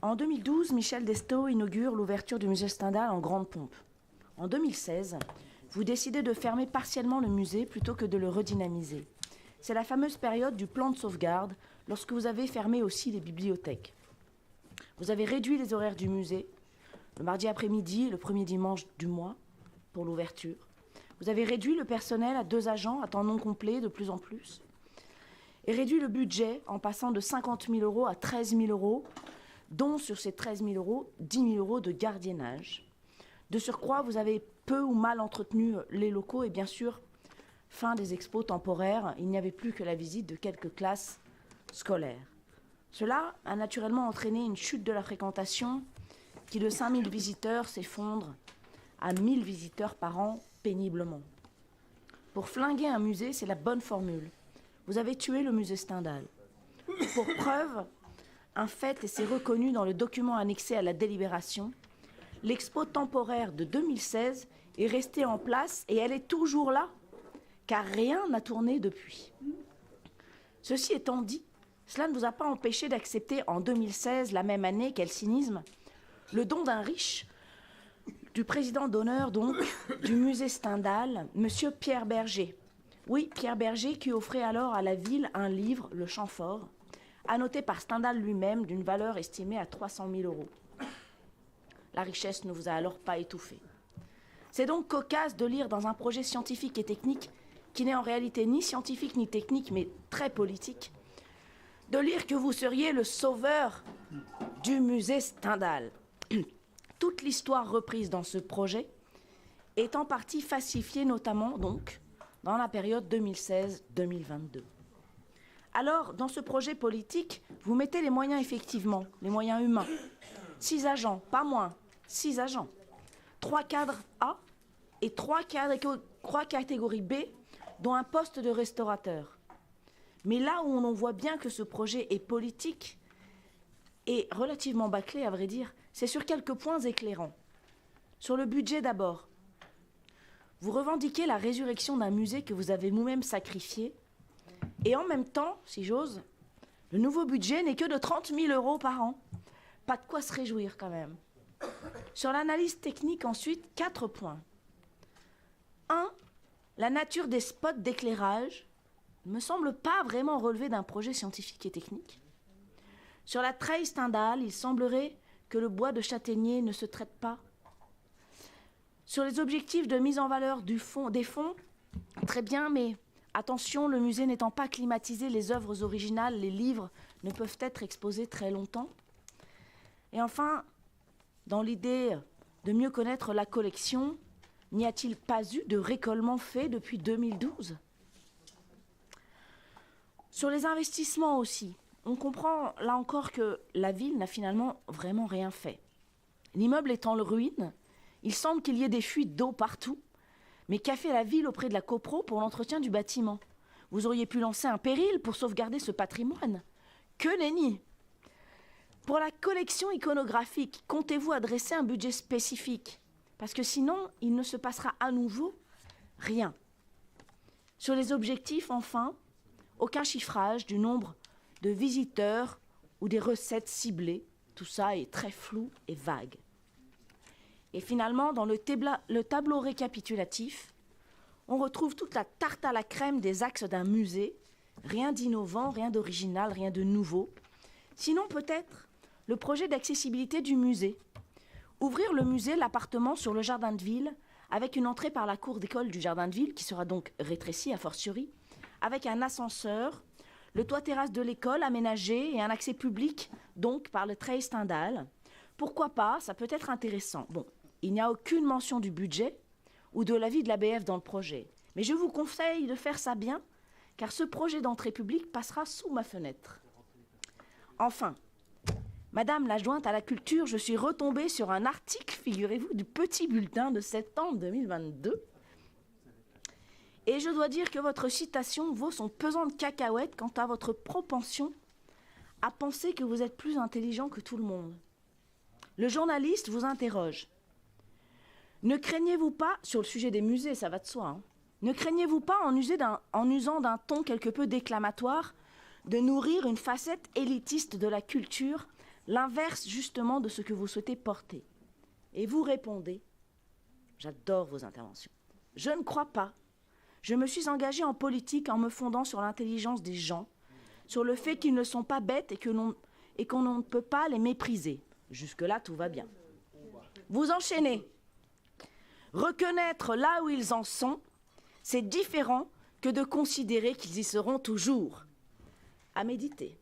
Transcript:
En 2012, Michel Destaut inaugure l'ouverture du musée Stendhal en grande pompe. En 2016, vous décidez de fermer partiellement le musée plutôt que de le redynamiser. C'est la fameuse période du plan de sauvegarde, lorsque vous avez fermé aussi les bibliothèques. Vous avez réduit les horaires du musée, le mardi après-midi, le premier dimanche du mois, pour l'ouverture. Vous avez réduit le personnel à 2 agents à temps non complet de plus en plus. Et réduit le budget en passant de 50 000 euros à 13 000 euros, dont sur ces 13 000 euros, 10 000 euros de gardiennage. De surcroît, vous avez peu ou mal entretenu les locaux et bien sûr, fin des expos temporaires, il n'y avait plus que la visite de quelques classes scolaires. Cela a naturellement entraîné une chute de la fréquentation qui de 5 000 visiteurs s'effondre à 1 000 visiteurs par an péniblement. Pour flinguer un musée, c'est la bonne formule. Vous avez tué le musée Stendhal. Pour preuve, un fait, et c'est reconnu dans le document annexé à la délibération, l'expo temporaire de 2016 est restée en place et elle est toujours là, car rien n'a tourné depuis. Ceci étant dit, cela ne vous a pas empêché d'accepter en 2016, la même année, quel cynisme, le don d'un riche, du président d'honneur donc, du musée Stendhal, monsieur Pierre Berger. Oui, Pierre Berger qui offrait alors à la ville un livre, Le Chant fort, annoté par Stendhal lui-même d'une valeur estimée à 300 000 euros. La richesse ne vous a alors pas étouffé. C'est donc cocasse de lire dans un projet scientifique et technique qui n'est en réalité ni scientifique ni technique, mais très politique, de lire que vous seriez le sauveur du musée Stendhal. Toute l'histoire reprise dans ce projet est en partie falsifiée, notamment donc dans la période 2016-2022. Alors, dans ce projet politique, vous mettez les moyens effectivement, les moyens humains. 6 agents, pas moins, 6 agents. 3 cadres A et 3 catégories B, dont un poste de restaurateur. Mais là où on voit bien que ce projet est politique et relativement bâclé, à vrai dire, c'est sur quelques points éclairants. Sur le budget d'abord. Vous revendiquez la résurrection d'un musée que vous avez vous-même sacrifié. Et en même temps, si j'ose, le nouveau budget n'est que de 30 000 euros par an. Pas de quoi se réjouir quand même. Sur l'analyse technique ensuite, 4 points. 1. La nature des spots d'éclairage ne me semble pas vraiment relever d'un projet scientifique et technique. Sur la treille Stendhal, il semblerait que le bois de châtaignier ne se traite pas. Sur les objectifs de mise en valeur des fonds, très bien, mais attention, le musée n'étant pas climatisé, les œuvres originales, les livres ne peuvent être exposés très longtemps. Et enfin, dans l'idée de mieux connaître la collection, n'y a-t-il pas eu de récollement fait depuis 2012 ? Sur les investissements aussi, on comprend là encore que la ville n'a finalement vraiment rien fait. L'immeuble est en ruine, il semble qu'il y ait des fuites d'eau partout, mais qu'a fait la ville auprès de la copro pour l'entretien du bâtiment ? Vous auriez pu lancer un péril pour sauvegarder ce patrimoine. Que nenni ! Pour la collection iconographique, comptez-vous adresser un budget spécifique ? Parce que sinon, il ne se passera à nouveau rien. Sur les objectifs, enfin, aucun chiffrage du nombre de visiteurs ou des recettes ciblées. Tout ça est très flou et vague. Et finalement, dans le tableau récapitulatif, on retrouve toute la tarte à la crème des axes d'un musée. Rien d'innovant, rien d'original, rien de nouveau. Sinon, peut-être, le projet d'accessibilité du musée. Ouvrir le musée, l'appartement sur le jardin de ville, avec une entrée par la cour d'école du jardin de ville, qui sera donc rétrécie a fortiori, avec un ascenseur, le toit-terrasse de l'école aménagé et un accès public, donc par le treille Stendhal. Pourquoi pas, ça peut être intéressant. Bon, il n'y a aucune mention du budget ou de l'avis de l'ABF dans le projet. Mais je vous conseille de faire ça bien, car ce projet d'entrée publique passera sous ma fenêtre. Enfin, Madame l'adjointe à la culture, je suis retombée sur un article, figurez-vous, du Petit Bulletin de septembre 2022. Et je dois dire que votre citation vaut son pesant de cacahuètes quant à votre propension à penser que vous êtes plus intelligent que tout le monde. Le journaliste vous interroge. Ne craignez-vous pas, sur le sujet des musées, ça va de soi, hein, ne craignez-vous pas, en usant d'un ton quelque peu déclamatoire, de nourrir une facette élitiste de la culture l'inverse justement de ce que vous souhaitez porter. Et vous répondez, j'adore vos interventions, je ne crois pas. Je me suis engagée en politique en me fondant sur l'intelligence des gens, sur le fait qu'ils ne sont pas bêtes et qu'on ne peut pas les mépriser. Jusque-là, tout va bien. Vous enchaînez. Reconnaître là où ils en sont, c'est différent que de considérer qu'ils y seront toujours. À méditer.